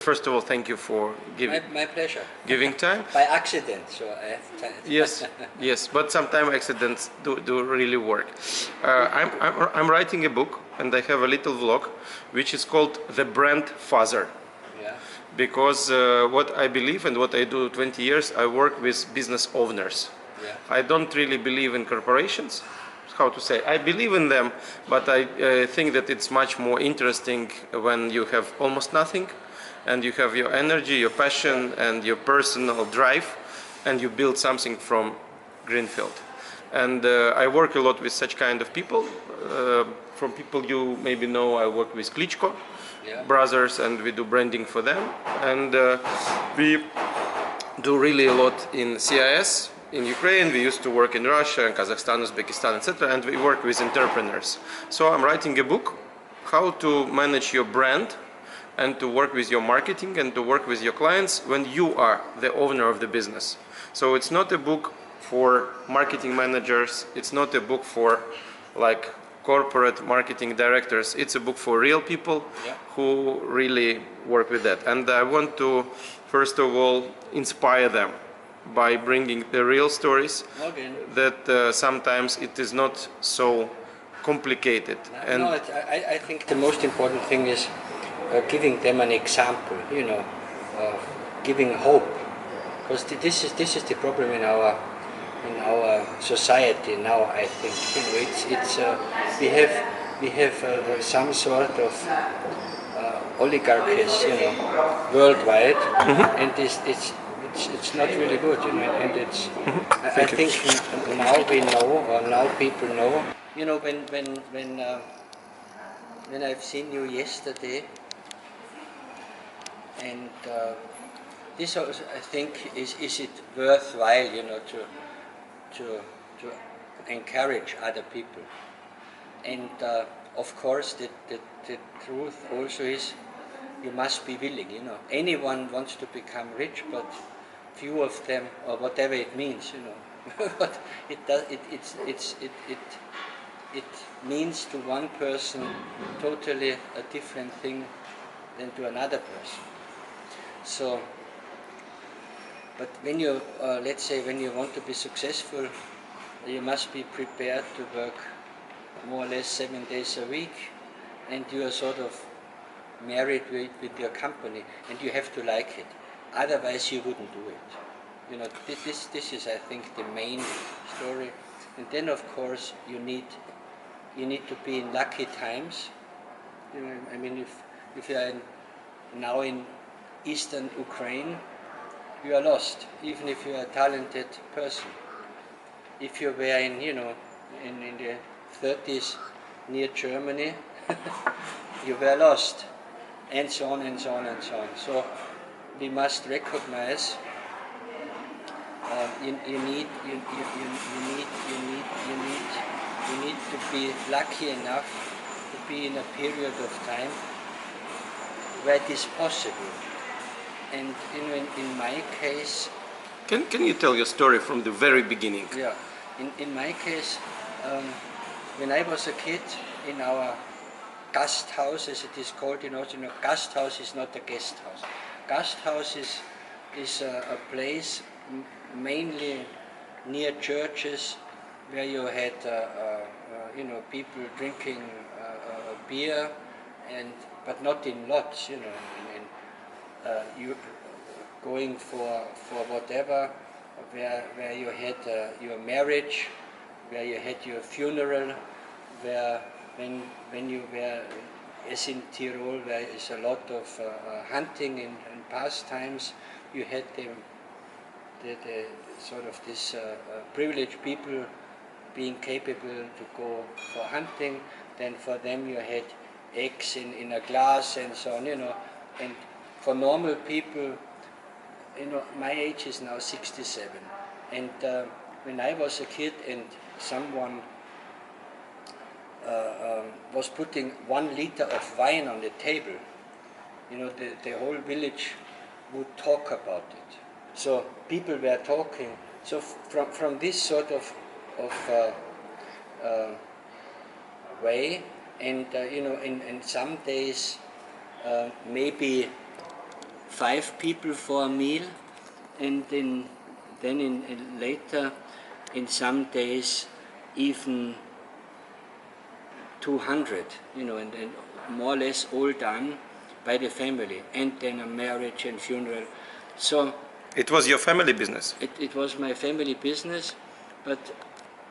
first of all, thank you for giving My pleasure. giving time. By accident, so I have time. Yes, yes, but sometimes accidents do really work. I'm writing a book, and I have a little vlog, which is called The Brand Father. Yeah. Because what I believe and what I do 20 years, I work with business owners. Yeah. I don't really believe in corporations. How to say? I believe in them, but I think that it's much more interesting when you have almost nothing, and you have your energy, your passion, and your personal drive, and you build something from greenfield. And I work a lot with such kind of people. From people you maybe know, I work with Klitschko brothers, and we do branding for them. And we do really a lot in CIS. In Ukraine, we used to work in Russia, and Kazakhstan, Uzbekistan, etc. And we work with entrepreneurs. So I'm writing a book, how to manage your brand and to work with your marketing and to work with your clients when you are the owner of the business. So it's not a book for marketing managers. It's not a book for like corporate marketing directors. It's a book for real people who really work with that. And I want to, first of all, inspire them by bringing the real stories that sometimes it is not so complicated. No, I think the most important thing is giving them an example, you know, giving hope, because this is the problem in our society now. I think, you know, we have some sort of oligarchies, you know, worldwide, and it's not really good, you know, and it's. I think now we know, or now people know, you know, when I've seen you yesterday, and this also, I think, is it worthwhile, you know, to encourage other people, and of course the truth also is you must be willing, you know. Anyone wants to become rich, but few of them, or whatever it means, you know. But it means to one person totally a different thing than to another person. So, but when you, let's say, when you want to be successful, you must be prepared to work more or less 7 days a week, and you are sort of married with your company, and you have to like it. Otherwise, you wouldn't do it. You know, this is, I think, the main story. And then, of course, you need to be in lucky times. You know, I mean, if you are now in eastern Ukraine, you are lost, even if you are a talented person. If you were in, you know, in the 30s near Germany, you were lost, and so on and so on and so on. So we must recognize you need to be lucky enough to be in a period of time where it is possible. And in my case, can you tell your story from the very beginning? Yeah, in my case, when I was a kid, in our Gasthaus, as it is called, you know, Gasthaus is not a guest house. Gasthaus is a place mainly near churches where you had you know, people drinking beer, but not in lots, you know, you going for whatever, where you had your marriage, where you had your funeral, where when you were, as in Tyrol, where is a lot of hunting and pastimes, you had the sort of this privileged people being capable to go for hunting. Then for them you had eggs in a glass and so on, you know. And for normal people, you know, my age is now 67. And when I was a kid and someone was putting 1 liter of wine on the table, you know, the whole village would talk about it. So people were talking. So from this sort of way, and you know, in some days maybe 5 people for a meal, and then later, in some days, even 200, and more or less all done by the family, and then a marriage and funeral. So It was your family business? it was my family business, but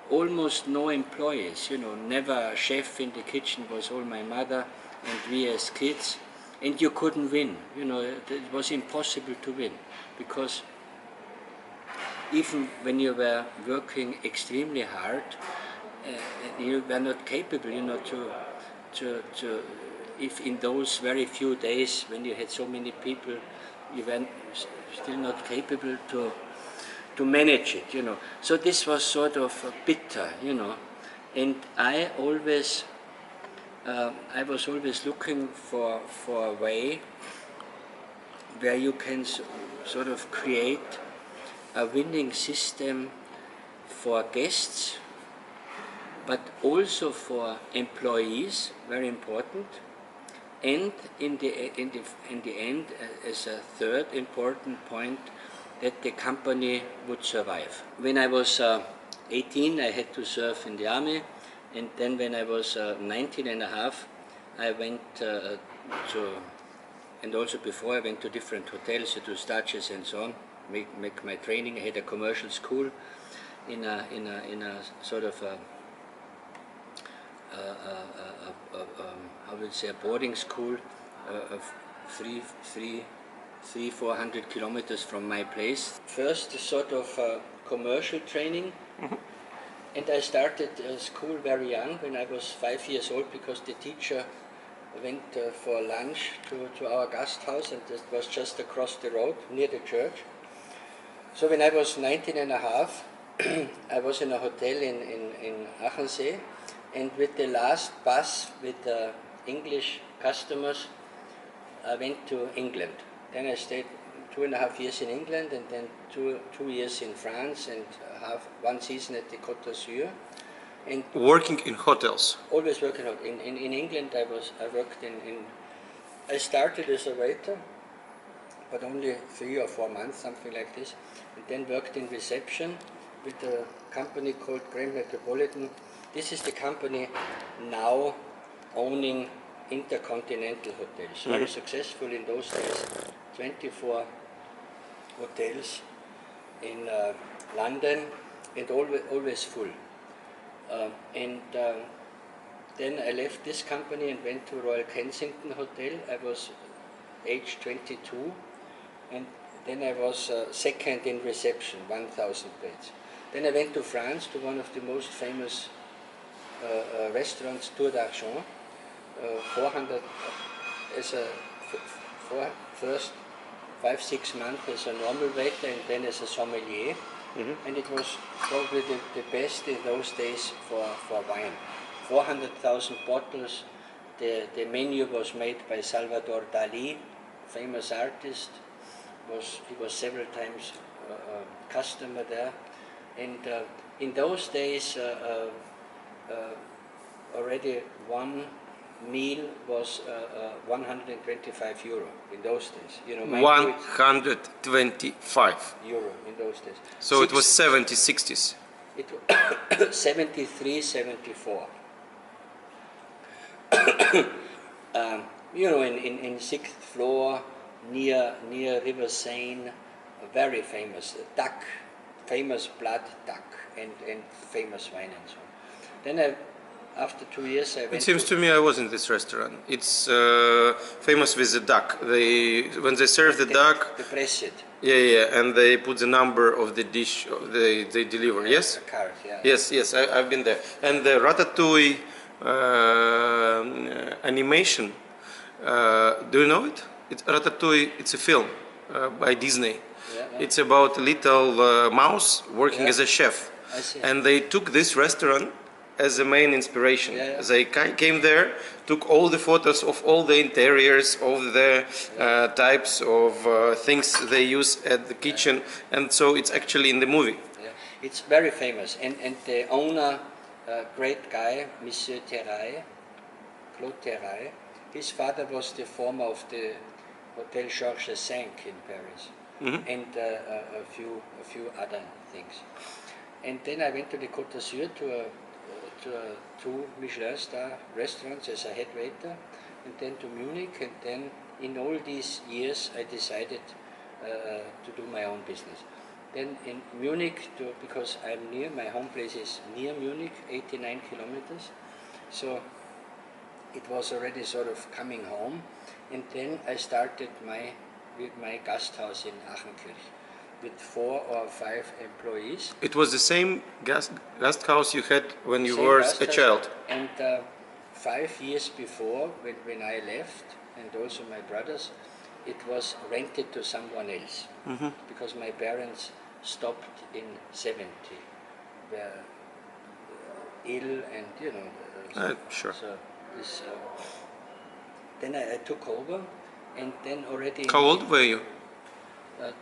almost no employees, never a chef in the kitchen, was all my mother and we as kids, and you couldn't win, it was impossible to win, because even when you were working extremely hard, you were not capable, to if in those very few days when you had so many people, you were still not capable to manage it, So this was sort of bitter, and I was always looking for a way where you can sort of create a winning system for guests, but also for employees, very important, and in the end, as a third important point, that the company would survive. When I was 18, I had to serve in the army, and then when I was 19 and a half, I went and also before I went to different hotels to do stages and so on, make my training. I had a commercial school in a sort of I would say a boarding school of 400 kilometers from my place. First sort of commercial training, and I started school very young, when I was 5 years old, because the teacher went for lunch to our guest house, and it was just across the road near the church. So when I was 19 and a half, I was in a hotel in Achensee, and with the last bus with English customers, I went to England. Then I stayed 2.5 years in England, and then two years in France, and one season at the Côte d'Azur. And working in hotels? Always working in England. I worked I started as a waiter, but only 3 or 4 months, something like this, and then worked in reception with a company called Grand Metropolitan. This is the company now owning Intercontinental Hotels. Very successful in those days. 24 hotels in London, and always full. Then I left this company and went to Royal Kensington Hotel. I was age 22, and then I was second in reception, 1,000 beds. Then I went to France, to one of the most famous restaurants, Tour d'Argent, 400 as a first 5-6 months as a normal waiter, and then as a sommelier. And it was probably the best in those days for wine. 400,000 bottles. The menu was made by Salvador Dali, famous artist. He was several times a customer there. And in those days, already one meal was 125 euro in those days. 125 euro in those days. So it was 70s, 60s. It was 73, 74. In 6th floor near River Seine, very famous duck, famous blood duck, and famous wine and so on. Then after 2 years, I went. It seems to me I was in this restaurant. It's famous with the duck. When they serve the duck, they press it. Yeah, and they put the number of the dish they deliver. Yes. A card, yeah. Yes. I've been there. And the ratatouille animation. Do you know it? Ratatouille. It's a film by Disney. Yeah. It's about a little mouse working as a chef. I see. And they took this restaurant as a main inspiration. Yeah. They came there, took all the photos of all the interiors, of the types of things they use at the kitchen, and so it's actually in the movie. Yeah. It's very famous, and the owner, great guy, Monsieur Terrail, Claude Terrail. His father was the former of the Hotel Georges V in Paris, and a few other things. And then I went to the Côte d'Azur to two Michelin star restaurants as a head waiter, and then to Munich, and then in all these years I decided to do my own business. Then in Munich, because I'm near, my home place is near Munich, 89 kilometers, so it was already sort of coming home. And then I started with my Gasthaus in Achenkirch with 4 or 5 employees. It was the same Gasthaus you had when you were a child? And 5 years before, when I left, and also my brothers, it was rented to someone else, because my parents stopped in 70, were ill, and you know. Sure. So this, then I took over, and then already. How old were you?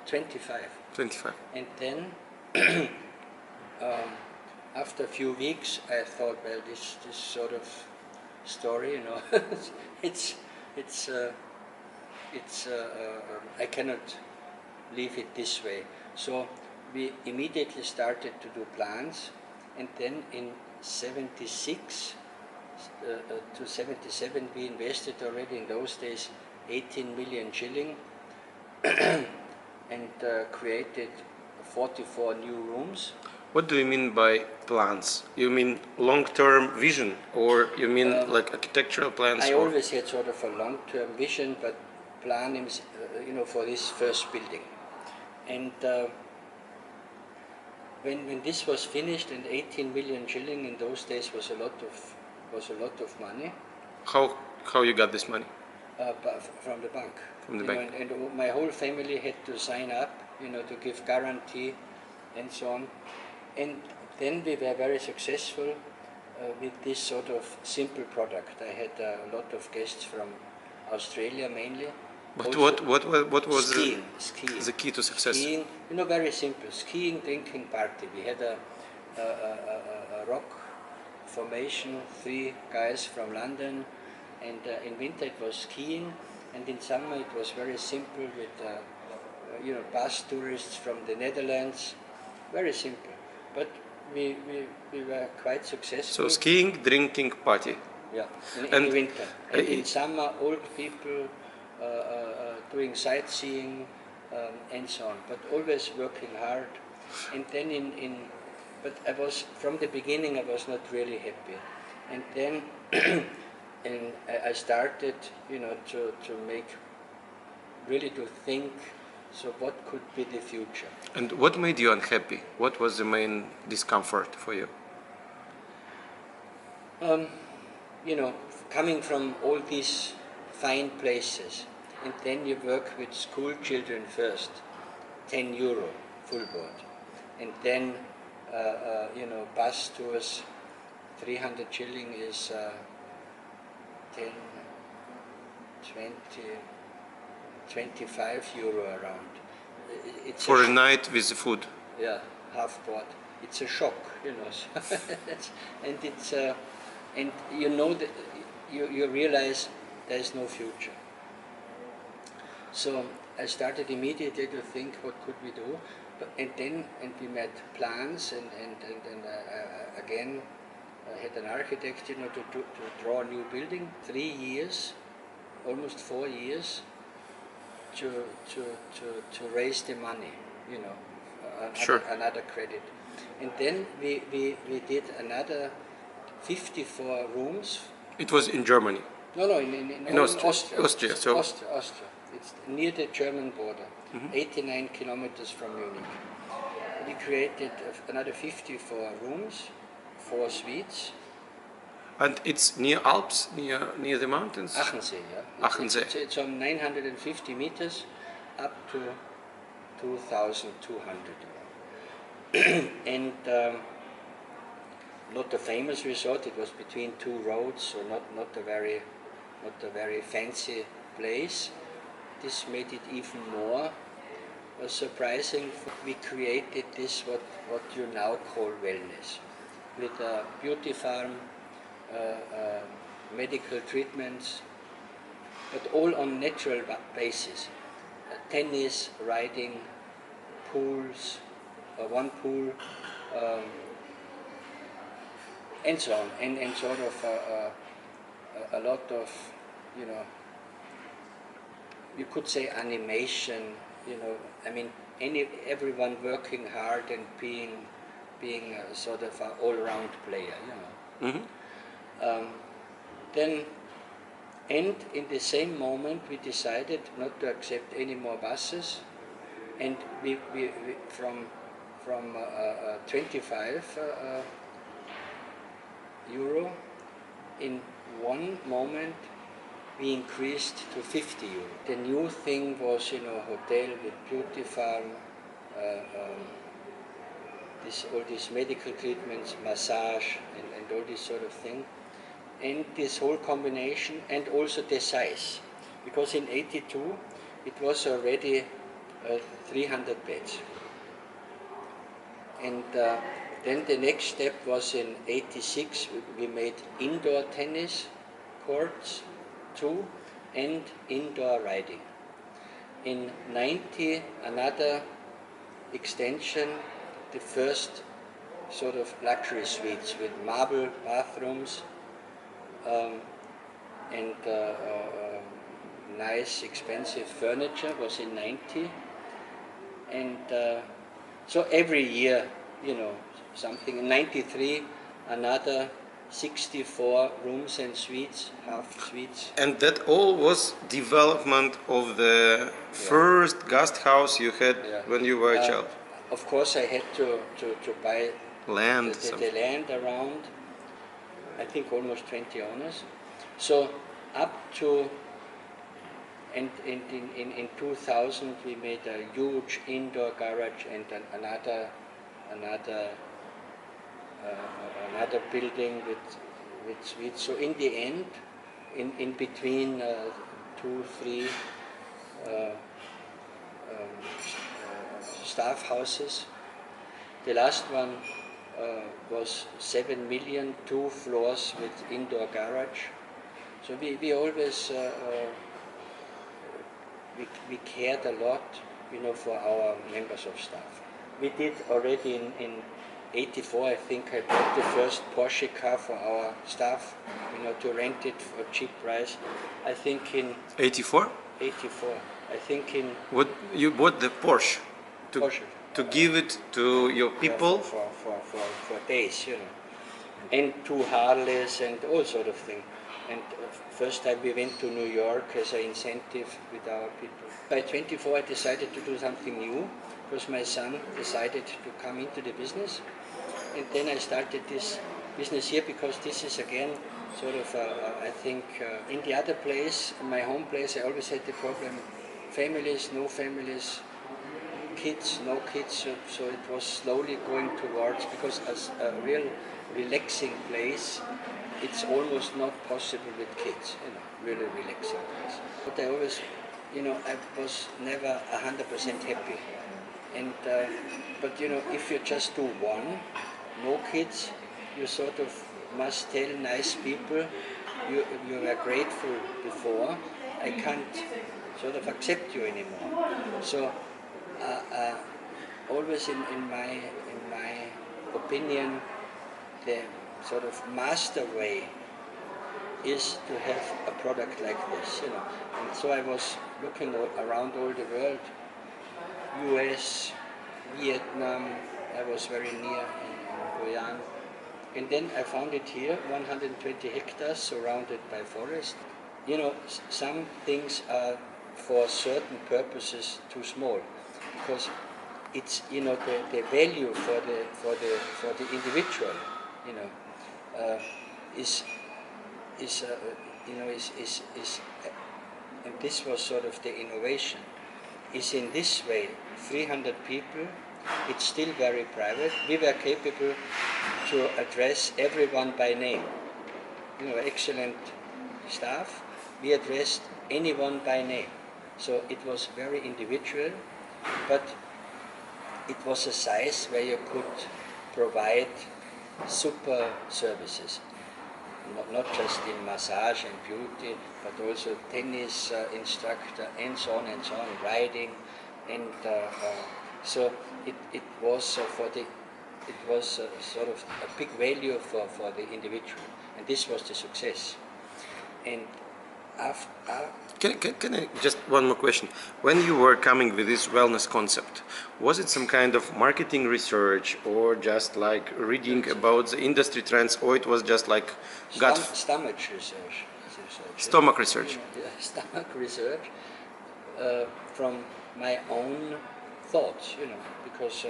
25. 25. And then, after a few weeks, I thought, well, this sort of story, you know, I cannot leave it this way. So we immediately started to do plans, and then in 76 to 77 we invested already in those days 18 million shilling and created 44 new rooms. What do you mean by plans? You mean long-term vision, or you mean like architectural plans? I always had sort of a long-term vision, but planning, you know, for this first building. And when this was finished, and 18 million shilling in those days was a lot of money. How you got this money? From the bank. From the bank. And my whole family had to sign up, you know, to give guarantee and so on. And then we were very successful with this sort of simple product. I had a lot of guests from Australia mainly. But what was skiing. The key to success? Skiing, you know, very simple. Skiing, drinking, party. We had a rock formation, 3 guys from London, and in winter it was skiing, and in summer it was very simple with you know, bus tourists from the Netherlands. Very simple. But we were quite successful. So skiing, drinking, party. Yeah, in winter. And in summer, old people doing sightseeing and so on. But always working hard. And then but I was, from the beginning, I was not really happy. And then and I started, you know, to think, so what could be the future? And what made you unhappy? What was the main discomfort for you? You know, coming from all these fine places, and then you work with school children first, 10 euro full board, and then you know, bus tours, 300 shilling is 10, 20, 25 euro around. It's for a night with the food? Yeah, half board. It's a shock, you know. And it's and you know that you realize there is no future. So I started immediately to think, what could we do? And we made plans, and again I had an architect, you know, to draw a new building. 3 years, almost 4 years, to raise the money, you know, another credit. And then we did another 54 rooms. It was in Germany? No, in Austria. Austria. It's near the German border, 89 kilometers from Munich. We created another 54 rooms, 4 suites. And it's near Alps, near the mountains? Achensee, yeah. Achensee. It's on 950 meters up to 2,200. And not a famous resort. It was between 2 roads, so not a very fancy place. This made it even more surprising. We created this what you now call wellness, with a beauty farm, medical treatments, but all on natural basis. Tennis, riding, pools, one pool, and so on, and sort of a lot of, you know, you could say animation, you know, I mean, everyone working hard and being a sort of an all-round player, you know. Then, and in the same moment, we decided not to accept any more buses, and we from 25 euro, in one moment we increased to 50 euro. The new thing was, you know, hotel with beauty farm, all these medical treatments, massage, and all this sort of thing, and this whole combination, and also the size, because in 82 it was already 300 beds. And then the next step was in 86, we made indoor tennis courts too, and indoor riding. In 90, another extension, the first sort of luxury suites with marble bathrooms and nice expensive furniture was in 90. And so every year, you know, something. In 93, another 64 rooms and suites, half suites. And that all was development of the first guest house you had when you were a child? Of course, I had to buy land, the land around, I think almost 20 owners. So up to, and in 2000 we made a huge indoor garage and another building with suites. So in the end, in between 2-3 staff houses, the last one was 7 million, 2 floors with indoor garage. So we always we cared a lot, you know, for our members of staff. We did already in 84, I think, I bought the first Porsche car for our staff, you know, to rent it for a cheap price. I think in 84? 84. I think in what you bought the Porsche to give it to your people for days, you know, and 2 Harleys and all sort of thing. And first time we went to New York as an incentive with our people. By 24, I decided to do something new because my son decided to come into the business. And then I started this business here because this is again sort of, I think, in the other place, in my home place, I always had the problem, families, no families, kids, no kids, so it was slowly going towards, because as a real relaxing place, it's almost not possible with kids, you know, really relaxing place. But I always, you know, I was never 100% happy. And, but you know, if you just do one, no kids, you sort of must tell nice people, you were grateful before, I can't sort of accept you anymore. So always in my opinion, the sort of master way is to have a product like this, you know. And so I was looking around all the world, US, Vietnam, I was very near in Guyana. And then I found it here, 120 hectares surrounded by forest. You know, some things are for certain purposes too small, because it's, you know, the value for the individual, you know, is and this was sort of the innovation, is in this way, 300 people, it's still very private. We were capable to address everyone by name. You know, excellent staff, we addressed anyone by name. So it was very individual, but it was a size where you could provide super services. not just in massage and beauty, but also tennis instructor and so on, riding, and so it was sort of a big value for the individual, and this was the success. And after Can I just one more question? When you were coming with this wellness concept, was it some kind of marketing research or just like reading about the industry trends, or it was just like stomach research? Stomach research. Yeah, stomach research from my own thoughts, because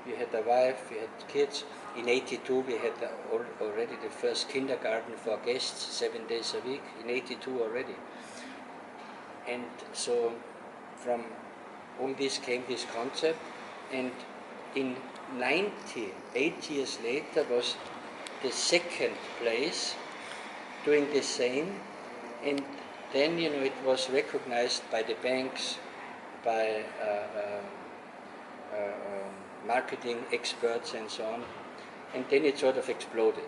you had a wife, you had kids. In '82 we had already the first kindergarten for guests, 7 days a week, in '82 already. And so from all this came this concept, and in 8 years later, was the second place doing the same, and then it was recognized by the banks, by marketing experts and so on, and then it sort of exploded,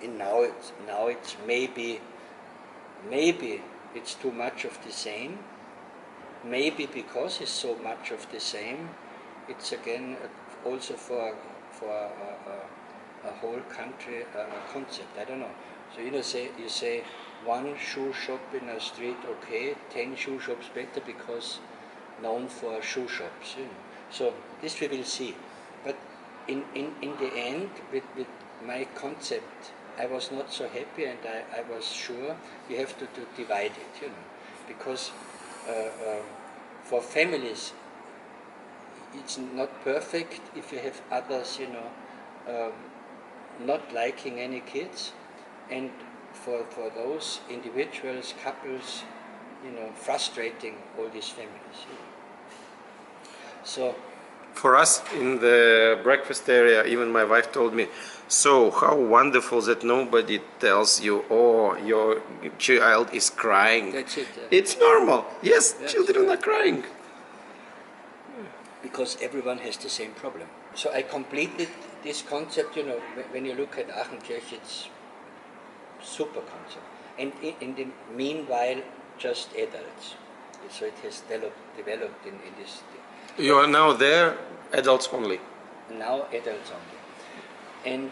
And now it's maybe it's too much of the same. Maybe because it's so much of the same, it's again also for a whole country concept. I don't know. So you say one shoe shop in a street, okay, 10 shoe shops better because known for shoe shops. So this we will see. But in the end, with my concept, I was not so happy, and I was sure you have to divide it, because for families it's not perfect if you have others, not liking any kids, and for those individuals, couples, frustrating all these families. So for us in the breakfast area, even my wife told me, so how wonderful that nobody tells you, oh, your child is crying. That's it. It's normal. Yes, children are crying. Because everyone has the same problem. So I completed this concept, when you look at Aachenkirch, it's super concept. And in the meanwhile, just adults. So it has developed in this. You are now there, adults only. Now adults only. And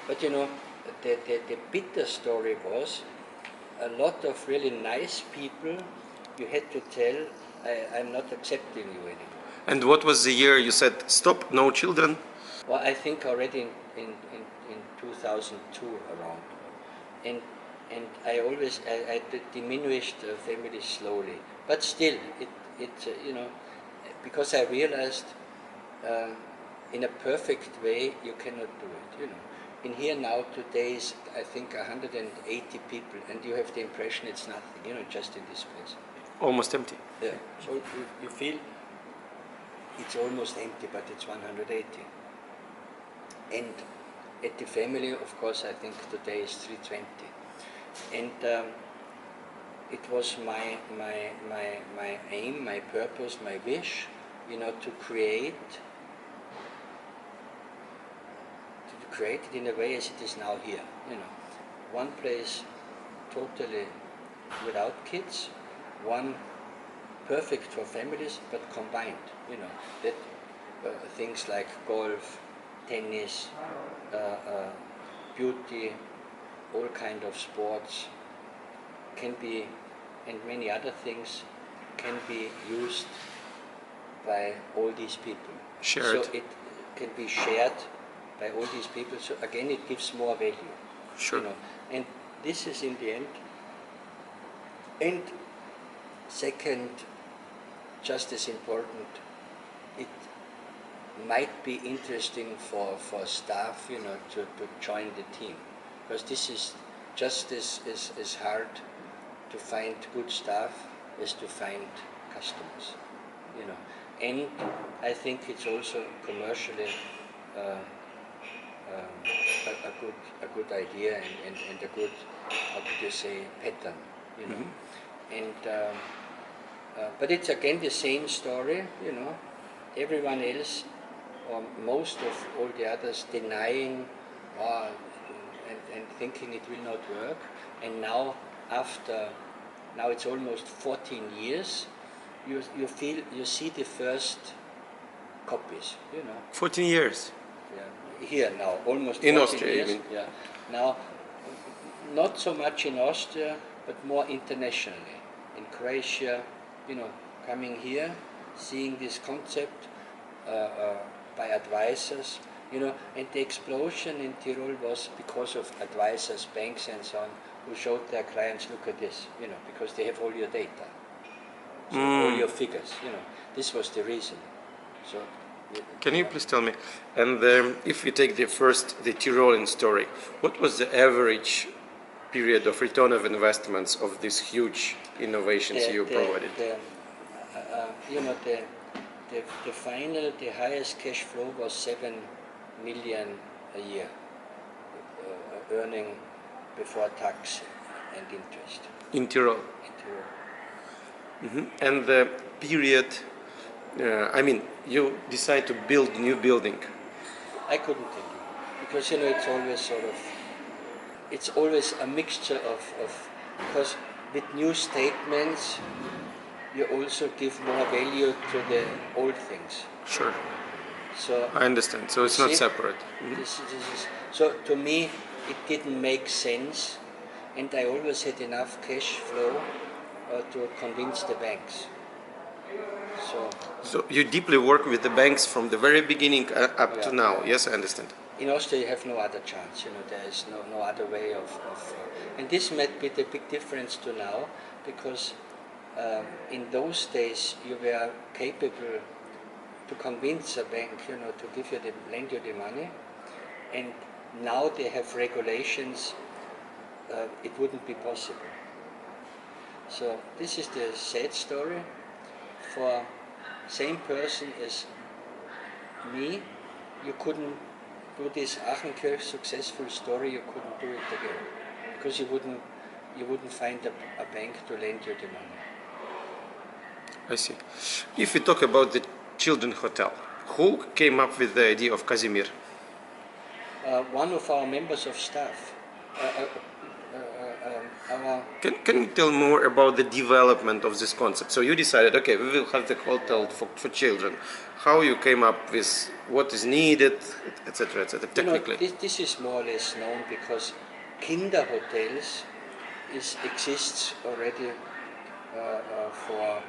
but the bitter story was a lot of really nice people. You had to tell, I'm not accepting you anymore. And what was the year you said stop, no children? Well, I think already in 2002 around, and I always I diminished families slowly, but still it because I realized. In a perfect way, you cannot do it, In here now today is, I think, 180 people, and you have the impression it's nothing, just in this place. Almost empty. Yeah. So you feel it's almost empty, but it's 180. And at the family, of course, I think today is 320. And it was my aim, my purpose, my wish, to create it in a way as it is now here. One place totally without kids, one perfect for families, but combined. That things like golf, tennis, beauty, all kind of sports can be, and many other things can be used by all these people. Shared. So it can be shared by all these people, so again it gives more value. Sure. And this is in the end. And second, just as important, it might be interesting for staff, to join the team, because this is just as hard to find good staff as to find customers, And I think it's also commercially a good idea and a good, how could you say, pattern, And but it's again the same story, Everyone else, or most of all the others, denying, and thinking it will not work. And now, now it's almost 14 years, you see the first copies, 14 years. Yeah. Here now, almost 14 in Austria, years. even. Yeah. Now, not so much in Austria, but more internationally. In Croatia, coming here, seeing this concept by advisors, and the explosion in Tyrol was because of advisors, banks and so on, who showed their clients, look at this, because they have all your data, so all your figures, this was the reason. So, Can you please tell me, and if you take the Tyrolean story, what was the average period of return of investments of these huge innovations you provided? The highest cash flow was 7 million a year, earning before tax and interest. In Tyrol? In Tyrol. Mm-hmm. And the period, you decide to build new building. I couldn't tell you, because it's always it's always a mixture of because with new statements you also give more value to the old things. Sure. So I understand. So it's not separate. Mm-hmm. This is, so to me it didn't make sense, and I always had enough cash flow to convince the banks. So you deeply work with the banks from the very beginning up to now. Yes, I understand. In Austria you have no other chance, there is no other way of and this might be the big difference to now, because in those days you were capable to convince a bank, to lend you the money, and now they have regulations, it wouldn't be possible. So this is the sad story. For same person as me, you couldn't do this Aachenkirch successful story, you couldn't do it again, because you wouldn't find a bank to lend you the money. I see. If we talk about the children hotel, who came up with the idea of Kazimir? One of our members of staff. Can you tell more about the development of this concept? So you decided, okay, we will have the hotel for children. How you came up with what is needed, etc., etc. Technically, this is more or less known, because Kinderhotels exists already for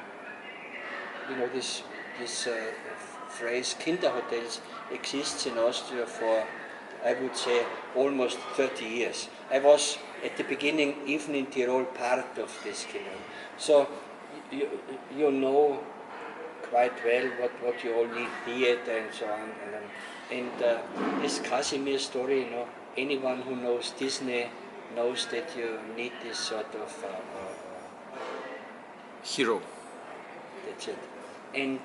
this phrase Kinderhotels exists in Austria for, I would say, almost 30 years. I was at the beginning, even in Tyrol, part of this Kinder. So you know quite well what you all need, theater and so on. And this Kazimir story, anyone who knows Disney knows that you need this sort of hero. That's it. And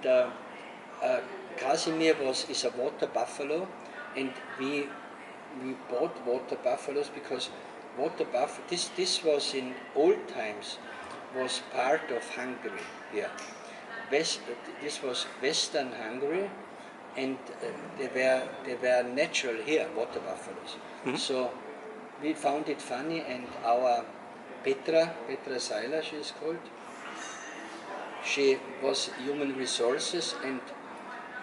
Kazimir is a water buffalo, and we bought water buffaloes because this was in old times, was part of Hungary here. This was Western Hungary, and they were natural here, water buffaloes. Mm-hmm. So we found it funny, and our Petra Seiler, she is called, she was human resources, and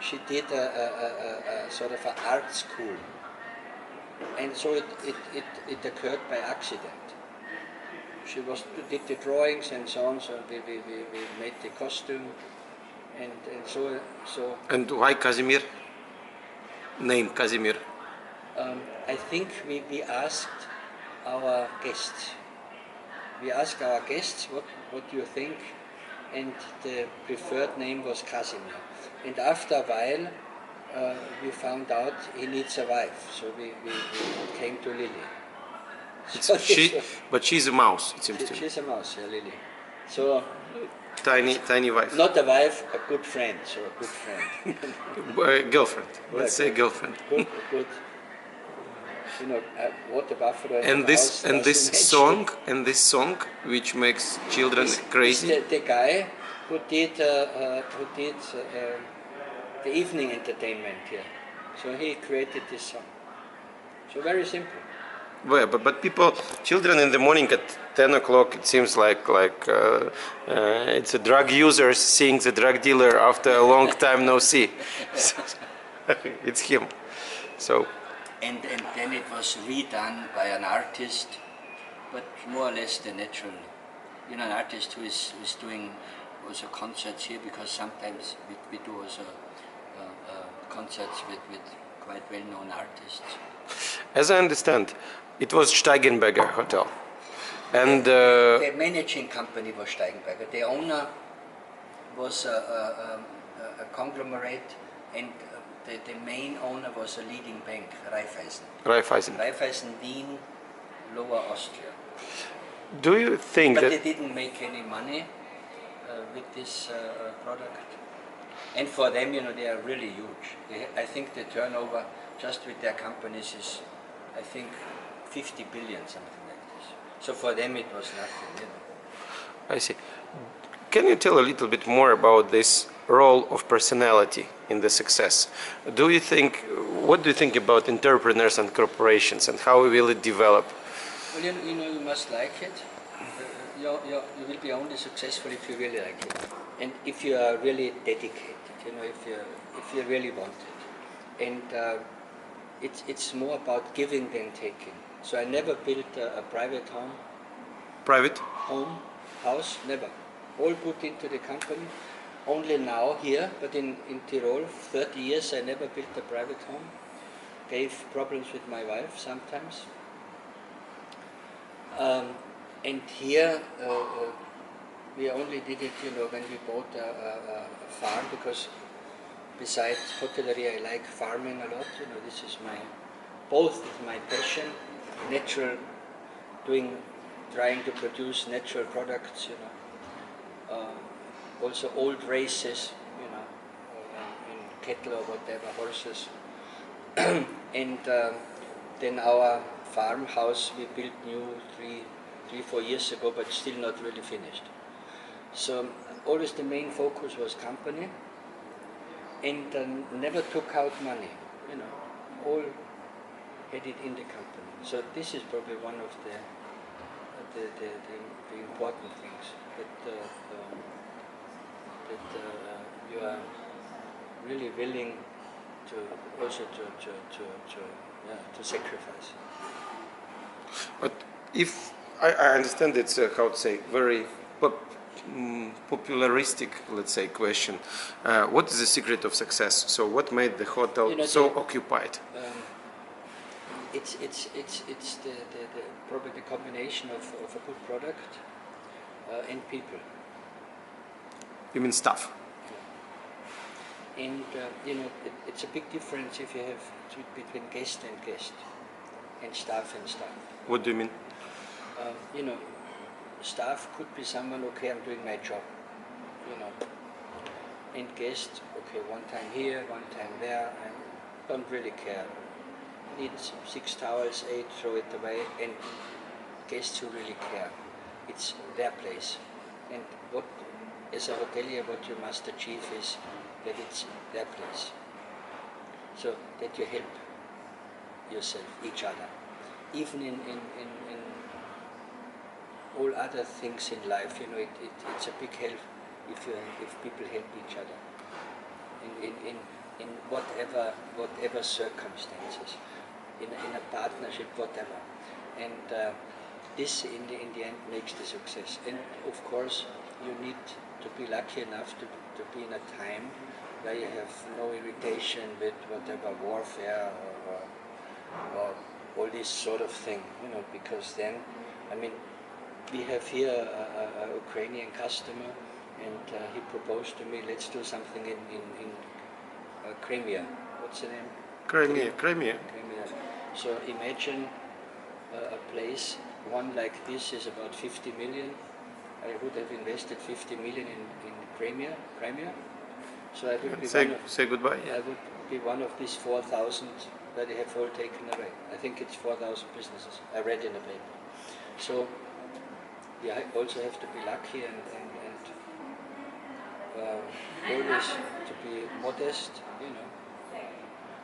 she did a sort of an art school. And so it occurred by accident. She did the drawings and so on, so we made the costume, and so. And why Kazimir? Name Kazimir. I think we asked our guests. We asked our guests what do you think, and the preferred name was Kazimir. And after a while, we found out he needs a wife, so we came to Lily. So but she's a mouse, it seems to me. She's a mouse, yeah, Lily. So tiny wife. Not a wife, a good friend. So a good friend. Girlfriend. Let's say girlfriend. Good. Water buffalo. And this song, which makes children crazy. The guy who did the evening entertainment here. So he created this song. So very simple. Well, but people, children in the morning at 10 o'clock, it seems like it's a drug user seeing the drug dealer after a long time no see. It's him. So. And then it was redone by an artist, but more or less the natural. You know, an artist who is doing also concerts here, because sometimes we do also concerts with quite well-known artists. As I understand, it was Steigenberger Hotel. And the managing company was Steigenberger. The owner was a conglomerate, and the main owner was a leading bank, Raiffeisen Wien, Lower Austria. Do you think but that... they didn't make any money with this product. And for them, you know, they are really huge. I think the turnover just with their companies is, I think, 50 billion, something like this. So for them it was nothing, you know. I see. Can you tell a little bit more about this role of personality in the success? What do you think about entrepreneurs and corporations, and how will it develop? Well, you know, you must like it. You will be only successful if you really like it, and if you are really dedicated. You know, if you really want it, and it's more about giving than taking. So I never built a private home. Private? House, never. All put into the company. Only now here, but in Tirol, 30 years I never built a private home. Gave problems with my wife sometimes. And here we only did it, you know, when we bought a farm, because besides hotellerie I like farming a lot. You know, this is both is my passion, natural, trying to produce natural products, you know. Also old races, you know, in cattle or whatever, horses. And then our farmhouse we built new 3-4 years ago, but still not really finished. So always the main focus was company, and never took out money, you know, all had it in the company. So this is probably one of the important things, that you are really willing to also to sacrifice. But if I understand it's how to say very popularistic, let's say, question. What is the secret of success? So what made the hotel, you know, so occupied? It's probably the combination of a good product and people. You mean staff? Yeah. And you know, it's a big difference if you have between guest and guest, and staff and staff. What do you mean? You know, staff could be someone, okay, I'm doing my job, you know, and guest, okay, one time here, one time there, and don't really care. Need 6 towels, 8, throw it away, and guests who really care. It's their place. And what, as a hotelier, what you must achieve is that it's their place. So that you help yourself, each other. Even in all other things in life, you know, it's a big help if people help each other in whatever circumstances, in a partnership, whatever, and this in the end makes the success. And of course, you need to be lucky enough to be in a time where you have no irritation with whatever warfare or all this sort of thing, you know, because then, I mean, we have here a Ukrainian customer, and he proposed to me, let's do something in Crimea. What's the name? Crimea. So imagine a place, one like this is about 50 million. I would have invested 50 million in Crimea. So I would be say goodbye. I would be one of these 4,000 that they have all taken away. I think it's 4,000 businesses. I read in the paper. So yeah, I also have to be lucky and always to be modest, you know,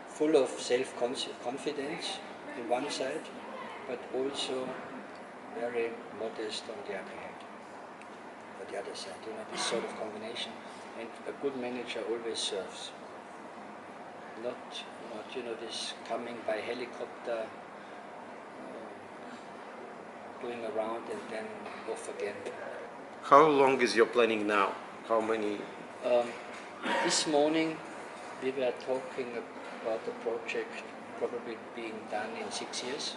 full of self-confidence on one side, but also very modest on the other hand. On the other side, this sort of combination. And a good manager always serves. Not this coming by helicopter, going around and then off again. How long is your planning now? How many? This morning we were talking about the project probably being done in 6 years,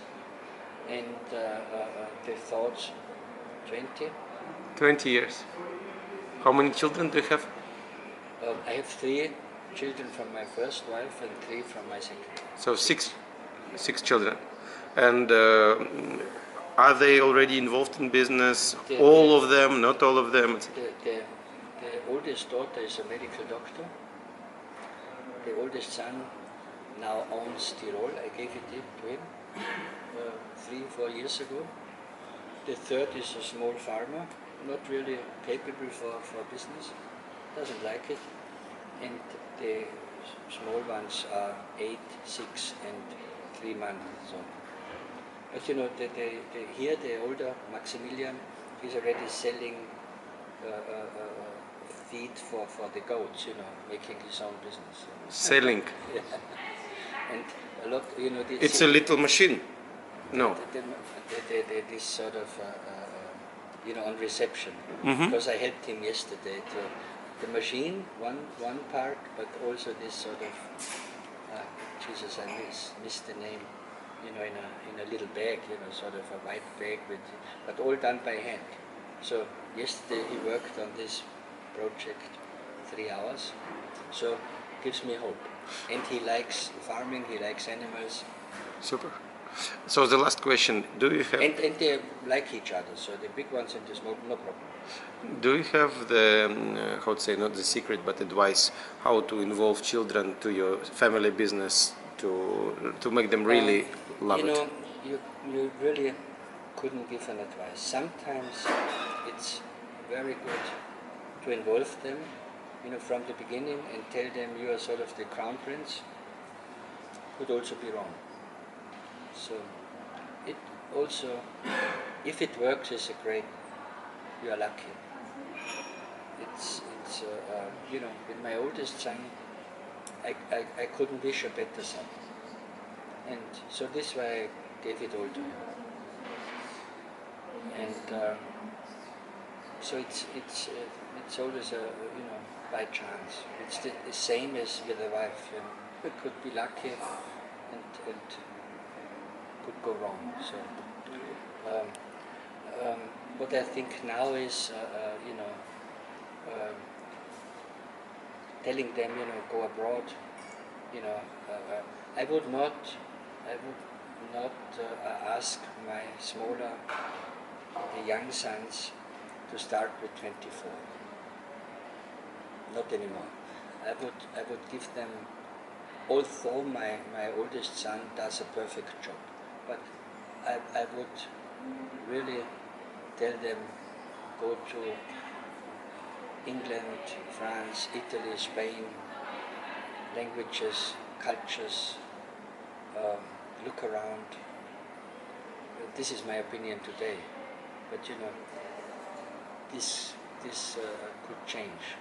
and the thoughts 20. 20 years. How many children do you have? I have 3 children from my first wife and 3 from my second. So six children. And are they already involved in business? All of them, not all of them? The oldest daughter is a medical doctor. The oldest son now owns Tirol. I gave it to him 3-4 years ago. The third is a small farmer, not really capable for business, doesn't like it. And the small ones are 8, 6 and 3 months. So. But here the older Maximilian, he's already selling feed for the goats, making his own business. Selling? Yeah. And a lot, it's a little machine? No. This sort of, on reception. Mm-hmm. Because I helped him yesterday to the machine, one part, but also this sort of, Jesus, I missed the name, in a little bag, sort of a white bag, but all done by hand. So yesterday he worked on this project 3 hours, so gives me hope. And he likes farming, he likes animals. Super. So the last question, do you have... And they like each other, so the big ones and the small, no problem. Do you have the, how to say, not the secret, but advice, how to involve children to your family business, to make them really love it? You really couldn't give an advice. Sometimes it's very good to involve them, from the beginning and tell them you are sort of the crown prince. Could also be wrong. So it also, if it works, is a great. You are lucky. It's with my oldest son, I couldn't wish a better son, and so this way I gave it all to him. And so it's always by chance. It's the same as with a wife. We could be lucky and could go wrong. So what I think now is telling them go abroad. I would not ask my smaller, the young sons, to start with 24. Not anymore. I would give them, although my oldest son does a perfect job, but I would really tell them, go to England, France, Italy, Spain, languages, cultures, look around. This is my opinion today, but this could change.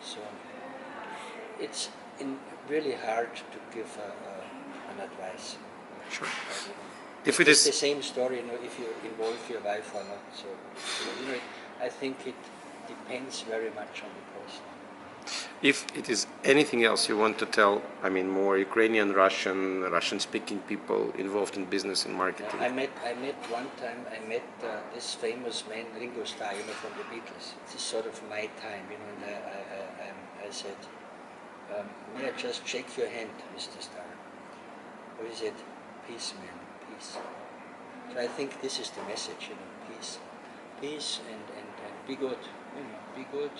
So it's really hard to give an advice. Sure. If it is the same story, if you involve your wife or not. So I think it depends very much on the person. If it is anything else you want to tell, more Ukrainian, Russian-speaking people involved in business and marketing. I met one time. I met this famous man, Ringo Starr, from the Beatles. It's sort of my time, and I said, may I just shake your hand, Mr. Starr? Or he said, peace, man, peace. So I think this is the message, peace and be good, be good.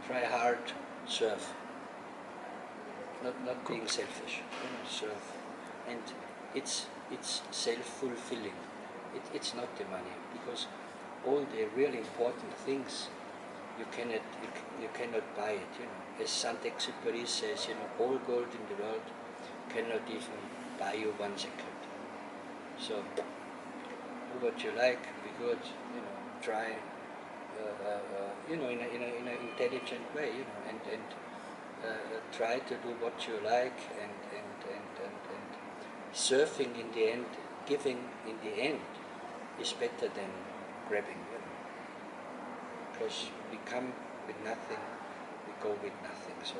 Try hard, serve. Not being selfish, serve. And it's self-fulfilling. It's not the money, because all the really important things you cannot buy it. As Saint-Exupéry says, all gold in the world cannot even buy you 1 second. So do what you like, be good, you know, try, you know, in an intelligent way, you know, and try to do what you like, and surfing in the end, giving in the end is better than grabbing, you know, because we come with nothing, we go with nothing. So